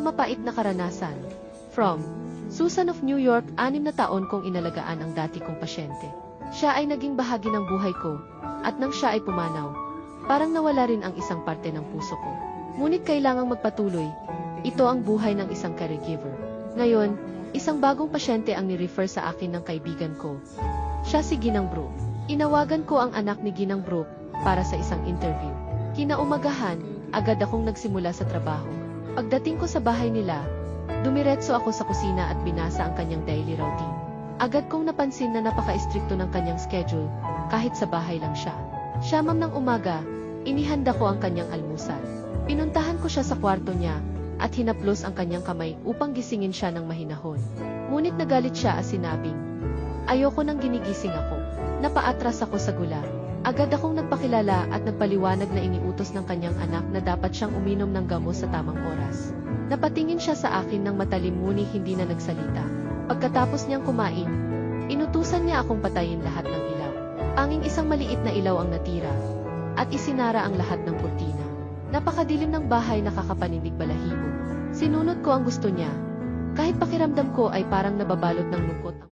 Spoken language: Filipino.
mapait na karanasan. From Susan of New York, 6 na taon kong inalagaan ang dati kong pasyente. Siya ay naging bahagi ng buhay ko, at nang siya ay pumanaw, parang nawala rin ang isang parte ng puso ko. Ngunit kailangang magpatuloy. Ito ang buhay ng isang caregiver. Ngayon, isang bagong pasyente ang ni-refer sa akin ng kaibigan ko. Siya si Ginang Brooke. Inawagan ko ang anak ni Ginang Brooke para sa isang interview. Kinaumagahan, agad akong nagsimula sa trabaho. Pagdating ko sa bahay nila, dumiretso ako sa kusina at binasa ang kanyang daily routine. Agad kong napansin na napaka-istrikto ng kanyang schedule, kahit sa bahay lang siya. Siyamam ng umaga, inihanda ko ang kanyang almusal. Pinuntahan ko siya sa kwarto niya, at hinaplos ang kanyang kamay upang gisingin siya ng mahinahon. Ngunit nagalit siya at sinabing, "Ayoko nang ginigising ako." Napaatras ako sa gula. Agad akong nagpakilala at nagpaliwanag na iniutos ng kanyang anak na dapat siyang uminom ng gamot sa tamang oras. Napatingin siya sa akin ng matalim ngunit hindi na nagsalita. Pagkatapos niyang kumain, inutusan niya akong patayin lahat ng ilaw. Anging isang maliit na ilaw ang natira, at isinara ang lahat ng kurtina. Napakadilim ng bahay, nakakapanindig balahibo. Sinunod ko ang gusto niya. Kahit pakiramdam ko ay parang nababalot ng lungkot.